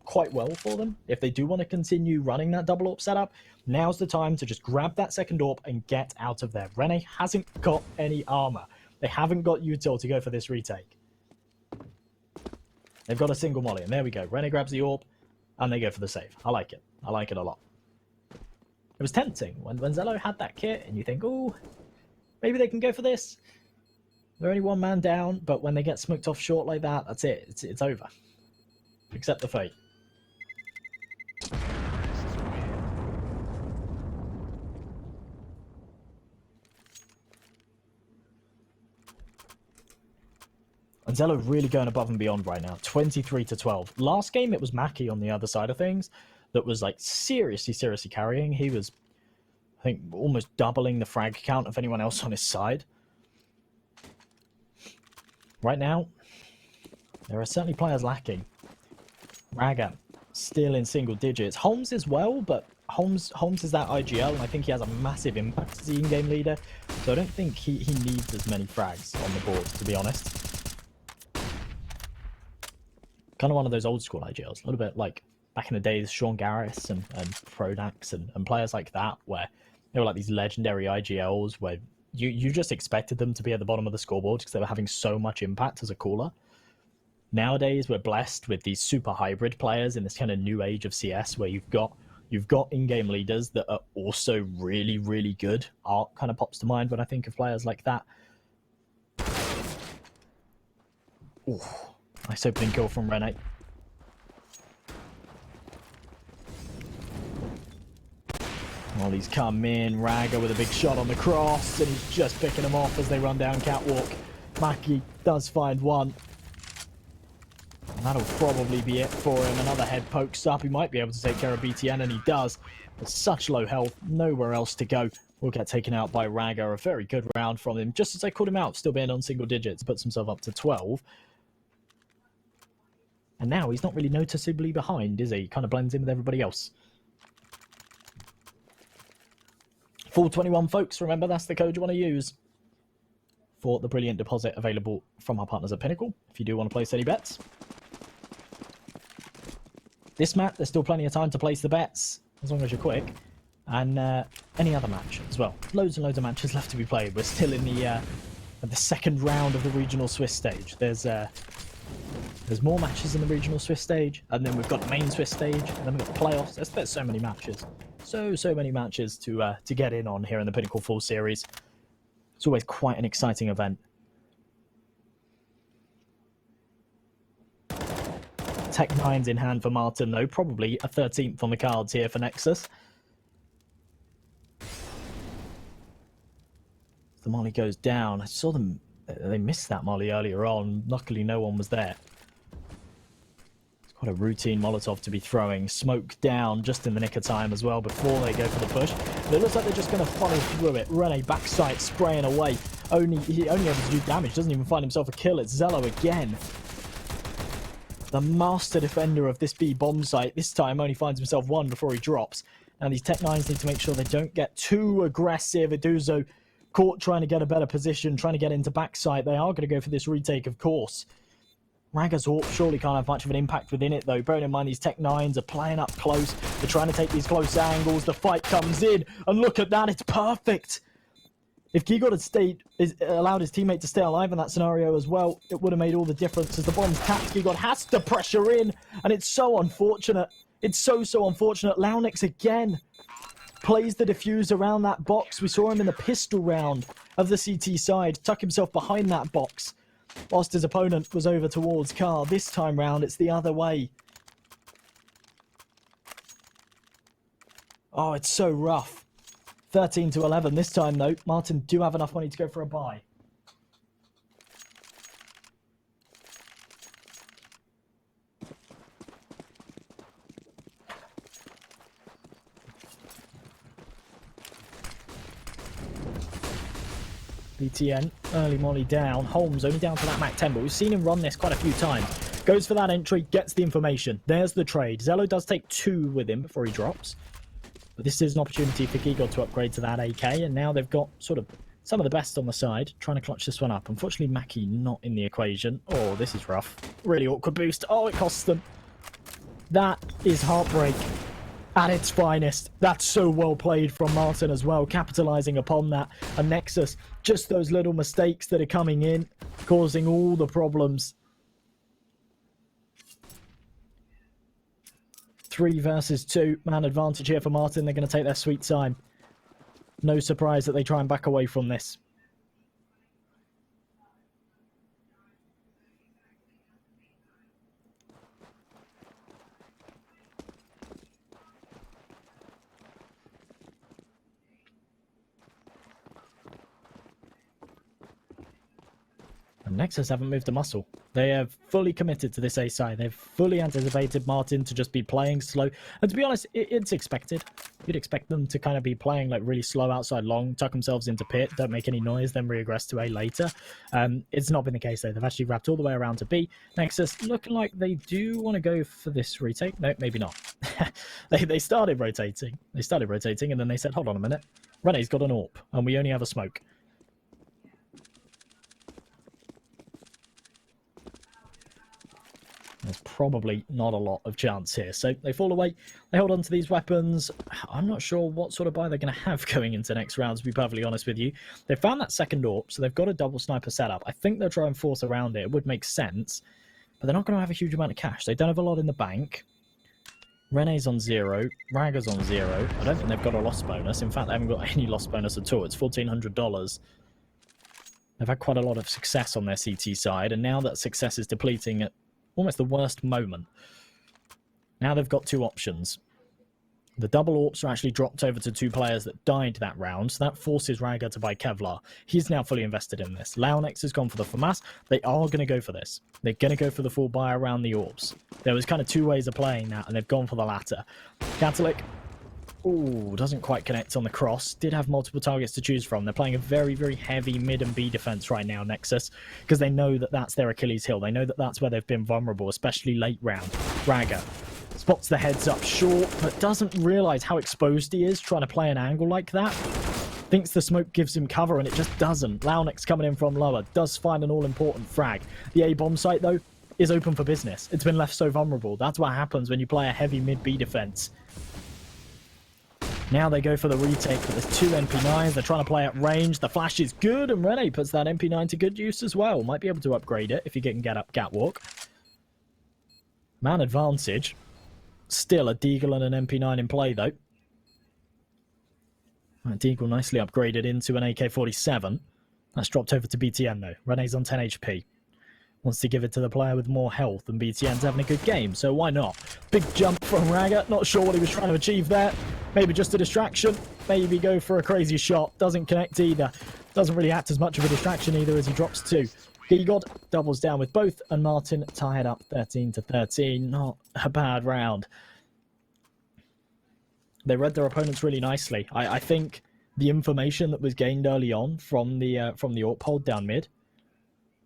quite well for them. If they do want to continue running that double AWP setup, now's the time to just grab that second AWP and get out of there. Rene hasn't got any armor. They haven't got util to go for this retake. They've got a single molly, and there we go. Rene grabs the AWP, and they go for the save. I like it. I like it a lot. It was tempting when Zello had that kit, and you think, oh, maybe they can go for this. They're only one man down, but when they get smoked off short like that, that's it. It's over. Accept the fate. And Zello really going above and beyond right now. 23-12. Last game, it was Maki on the other side of things that was like seriously carrying. He was, I think, almost doubling the frag count of anyone else on his side. Right now, there are certainly players lacking. Raga still in single digits. Holmes as well, but Holmes is that IGL, and I think he has a massive impact as the in-game leader. So I don't think he needs as many frags on the board, to be honest. Kind of one of those old school IGLs, a little bit like back in the days, Sean Garris and Prodax and players like that, where they were like these legendary IGLs where you just expected them to be at the bottom of the scoreboard because they were having so much impact as a caller. Nowadays, we're blessed with these super hybrid players in this kind of new age of CS where you've got in-game leaders that are also really, really good. Art kind of pops to mind when I think of players like that. Ooh. Nice opening kill from Rene. Molly's come in. Raga with a big shot on the cross, and he's just picking them off as they run down catwalk. Maki does find one. And that'll probably be it for him. Another head pokes up. He might be able to take care of BTN, and he does. With such low health, nowhere else to go. Will get taken out by Raga. A very good round from him. Just as I called him out, still being on single digits. Puts himself up to 12. And now he's not really noticeably behind, is he? He kind of blends in with everybody else. Full 21, folks. Remember, that's the code you want to use for the brilliant deposit available from our partners at Pinnacle, if you do want to place any bets. This map, there's still plenty of time to place the bets, as long as you're quick. And any other match as well. Loads and loads of matches left to be played. We're still in the second round of the regional Swiss stage. There's more matches in the regional Swiss stage, and then we've got the main Swiss stage, and then we've got the playoffs. There's so many matches. So many matches to get in on here in the Pinnacle Full Series. It's always quite an exciting event. Tech 9's in hand for Marten, though. Probably a 13th on the cards here for Nexus. The molly goes down. I saw them. They missed that molly earlier on. Luckily, no one was there. It's quite a routine Molotov to be throwing. Smoke down just in the nick of time as well before they go for the push. But it looks like they're just going to funnel through it. Rene backside spraying away. He only able to do damage. Doesn't even find himself a kill. It's Zello again. The master defender of this B bomb site. This time only finds himself one before he drops. Now these Tech 9s need to make sure they don't get too aggressive. Iduzo caught trying to get a better position, trying to get into backside. They are going to go for this retake, of course. Raga's AWP surely can't have much of an impact within it, though. Bearing in mind these Tech 9s are playing up close. They're trying to take these close angles. The fight comes in, and look at that. It's perfect. If Gigot had allowed his teammate to stay alive in that scenario as well, it would have made all the difference. As the bomb's tapped, Gigot has to pressure in, and it's so unfortunate. It's so unfortunate. Launix again. plays the diffuse around that box. We saw him in the pistol round of the CT side, tuck himself behind that box, whilst his opponent was over towards car. This time round, it's the other way. Oh, it's so rough. 13 to 11 this time, though. Marten do have enough money to go for a buy. BTN, early molly down. Holmes only down to that Mac 10, but we've seen him run this quite a few times. Goes for that entry, gets the information. There's the trade. Zello does take 2 with him before he drops. But this is an opportunity for Gigot to upgrade to that AK, and now they've got sort of some of the best on the side, trying to clutch this one up. Unfortunately, Maki not in the equation. Oh, this is rough. Really awkward boost. Oh, it costs them. That is heartbreak at its finest. That's so well played from Marten as well, capitalizing upon that. And Nexus, just those little mistakes that are coming in, causing all the problems. 3 versus 2. Man advantage here for Marten. They're going to take their sweet time. No surprise that they try and back away from this. And Nexus haven't moved a muscle. They have fully committed to this A side. They've fully anticipated Marten to just be playing slow. And to be honest, it's expected. You'd expect them to kind of be playing like really slow outside long, tuck themselves into pit, don't make any noise, then regress to A later. It's not been the case though. They've actually wrapped all the way around to B. Nexus looking like they do want to go for this retake. No, maybe not. They started rotating. They started rotating and then they said, hold on a minute. Rene's got an AWP and we only have a smoke. There's probably not a lot of chance here. So they fall away. They hold on to these weapons. I'm not sure what sort of buy they're going to have going into next round, to be perfectly honest with you. They found that second AWP, so they've got a double sniper setup. I think they'll try and force around it. It would make sense. But they're not going to have a huge amount of cash. They don't have a lot in the bank. Rene's on 0. Ragger's on 0. I don't think they've got a loss bonus. In fact, they haven't got any loss bonus at all. It's $1,400. They've had quite a lot of success on their CT side, and now that success is depleting at almost the worst moment. Now they've got 2 options. The double AWPs are actually dropped over to 2 players that died that round, so that forces Ragger to buy Kevlar. He's now fully invested in this. Launex has gone for the FAMAS. They are going to go for this. They're going to go for the full buy around the AWPs. There was kind of 2 ways of playing that, and they've gone for the latter. Catholic, ooh, doesn't quite connect on the cross. Did have multiple targets to choose from. They're playing a very, very heavy mid and B defense right now, Nexus, because they know that that's their Achilles heel. They know that that's where they've been vulnerable, especially late round. Ragger spots the heads up short, but doesn't realize how exposed he is trying to play an angle like that. Thinks the smoke gives him cover, and it just doesn't. Launex coming in from lower does find an all-important frag. The A bomb site, though, is open for business. It's been left so vulnerable. That's what happens when you play a heavy mid B defense. Now they go for the retake, but there's 2 MP9s. They're trying to play at range. The flash is good, and Rene puts that MP9 to good use as well. Might be able to upgrade it if you can get up catwalk. Man advantage. Still a Deagle and an MP9 in play, though. Right, Deagle nicely upgraded into an AK-47. That's dropped over to BTN, though. Rene's on 10 HP. Wants to give it to the player with more health, and BTN's having a good game, so why not? Big jump from Ragger. Not sure what he was trying to achieve there. Maybe just a distraction. Maybe go for a crazy shot. Doesn't connect either. Doesn't really act as much of a distraction either as he drops 2. Gigot doubles down with both, and Marten tied up 13 to 13. Not a bad round. They read their opponents really nicely. I think the information that was gained early on from the AWP hold down mid,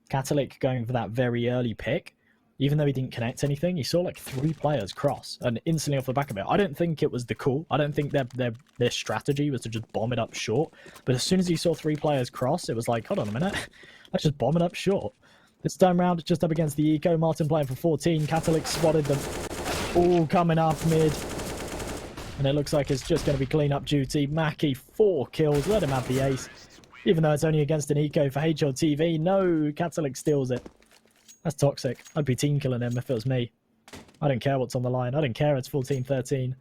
Catholic going for that very early pick, even though he didn't connect anything, he saw like 3 players cross, and instantly off the back of it, I don't think it was the call. I don't think their strategy was to just bomb it up short. But as soon as he saw 3 players cross, it was like, hold on a minute, let's just bomb it up short. This time round, just up against the eco. Marten playing for 14. Catholic spotted them all coming up mid, and it looks like it's just going to be clean-up duty. Maki, 4 kills. Let him have the ace. Even though it's only against an eco for HLTV. No, Catholic steals it. That's toxic. I'd be team killing him if it was me. I don't care what's on the line. I don't care it's 14-13.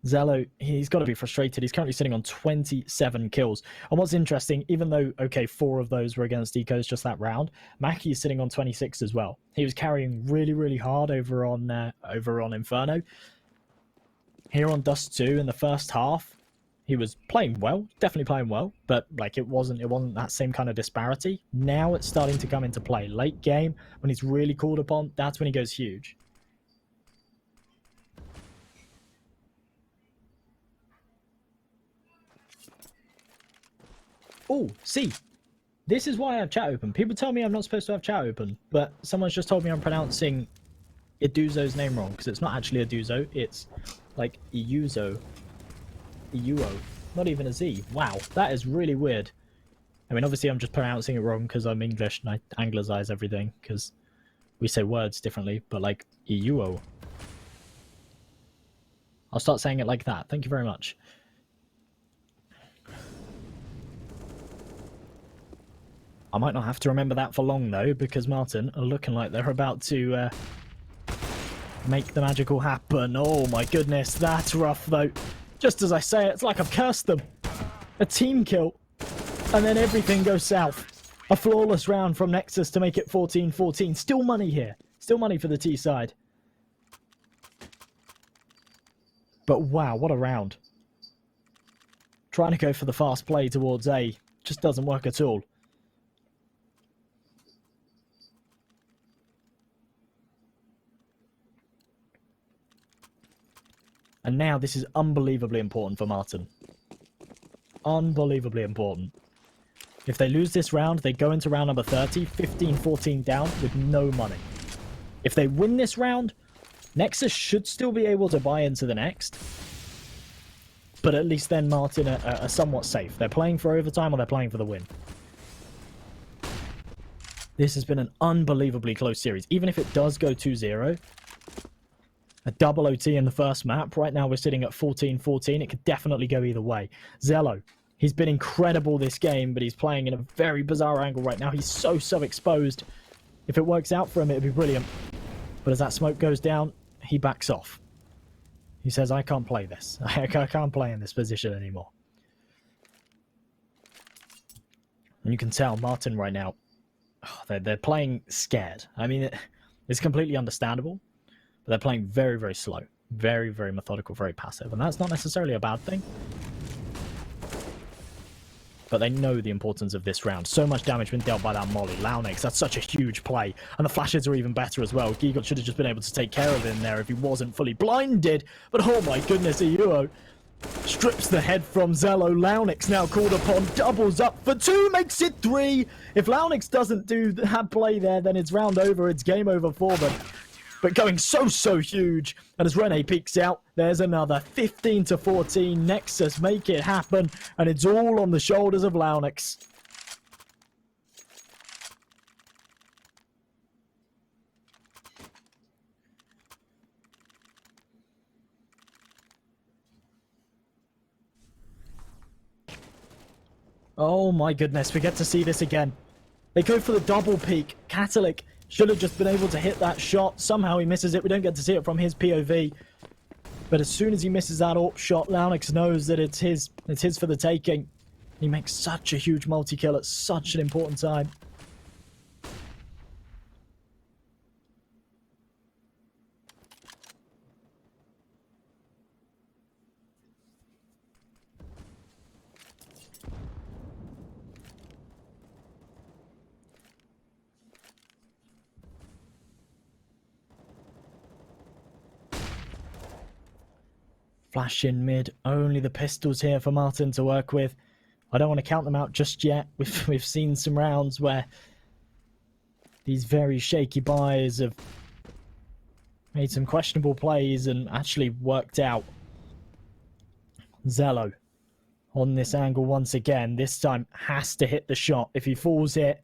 Zello, he's got to be frustrated. He's currently sitting on 27 kills. And what's interesting, even though, okay, 4 of those were against Ecos just that round, Maki is sitting on 26 as well. He was carrying really, really hard over on Inferno. Here on Dust 2 in the first half, he was playing well, definitely playing well, but like it wasn't that same kind of disparity. Now it's starting to come into play. Late game, when he's really called upon, that's when he goes huge. Oh, see, this is why I have chat open. People tell me I'm not supposed to have chat open, but someone's just told me I'm pronouncing Iduzo's name wrong, because it's not actually Iduzo, it's like Iuzo. Iuo. Not even a Z. Wow, that is really weird. I mean, obviously I'm just pronouncing it wrong because I'm English and I anglicize everything, because we say words differently, but like Iuo. I'll start saying it like that. Thank you very much. I might not have to remember that for long, though, because Marten are looking like they're about to make the magical happen. Oh, my goodness. That's rough, though. Just as I say it, it's like I've cursed them. A team kill. And then everything goes south. A flawless round from Nexus to make it 14-14. Still money here. Still money for the T side. But wow, what a round. Trying to go for the fast play towards A just doesn't work at all. And now this is unbelievably important for Marten. Unbelievably important. If they lose this round, they go into round number 30, 15-14 down with no money. If they win this round, Nexus should still be able to buy into the next. But at least then Marten are somewhat safe. They're playing for overtime or they're playing for the win. This has been an unbelievably close series. Even if it does go 2-0... a double OT in the first map. Right now we're sitting at 14-14. It could definitely go either way. Zello, he's been incredible this game, but he's playing in a very bizarre angle right now. He's so exposed. If it works out for him, it'd be brilliant. But as that smoke goes down, he backs off. He says, I can't play this. I can't play in this position anymore. And you can tell Marten right now, they're playing scared. I mean, it's completely understandable. But they're playing very slow. Very methodical, very passive. And that's not necessarily a bad thing. But they know the importance of this round. So much damage been dealt by that molly. Launix, that's such a huge play. And the flashes are even better as well. Gigot should have just been able to take care of him there if he wasn't fully blinded. But oh my goodness, Iuo strips the head from Zello. Launix now called upon, doubles up for 2, makes it 3. If Launix doesn't do that play there, then it's round over. It's game over for them. But going so huge. And as Rene peeks out, there's another 15-14. Nexus make it happen. And it's all on the shoulders of Launix. Oh my goodness, we get to see this again. They go for the double peek. Catholic should have just been able to hit that shot. Somehow he misses it. We don't get to see it from his POV. But as soon as he misses that AWP shot, Launix knows that it's his for the taking. He makes such a huge multi-kill at such an important time. Flash in mid, only the pistols here for Marten to work with. I don't want to count them out just yet. We've seen some rounds where these very shaky buys have made some questionable plays and actually worked out. Zello on this angle once again. This time has to hit the shot. If he falls it,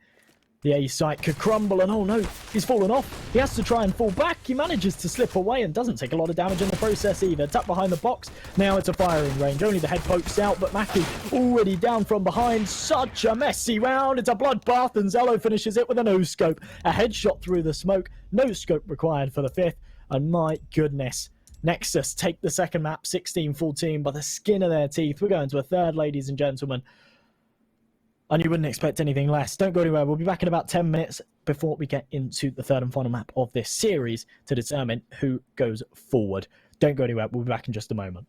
the A site could crumble, and oh no, he's fallen off. He has to try and fall back. He manages to slip away and doesn't take a lot of damage in the process either. Tucked behind the box. Now it's a firing range. Only the head pokes out, but Maki already down from behind. Such a messy round. It's a bloodbath, and Zello finishes it with a no-scope. A headshot through the smoke. No scope required for the 5th. And my goodness, Nexus take the second map, 16-14, by the skin of their teeth. We're going to a third, ladies and gentlemen. And you wouldn't expect anything less. Don't go anywhere. We'll be back in about 10 minutes before we get into the third and final map of this series to determine who goes forward. Don't go anywhere. We'll be back in just a moment.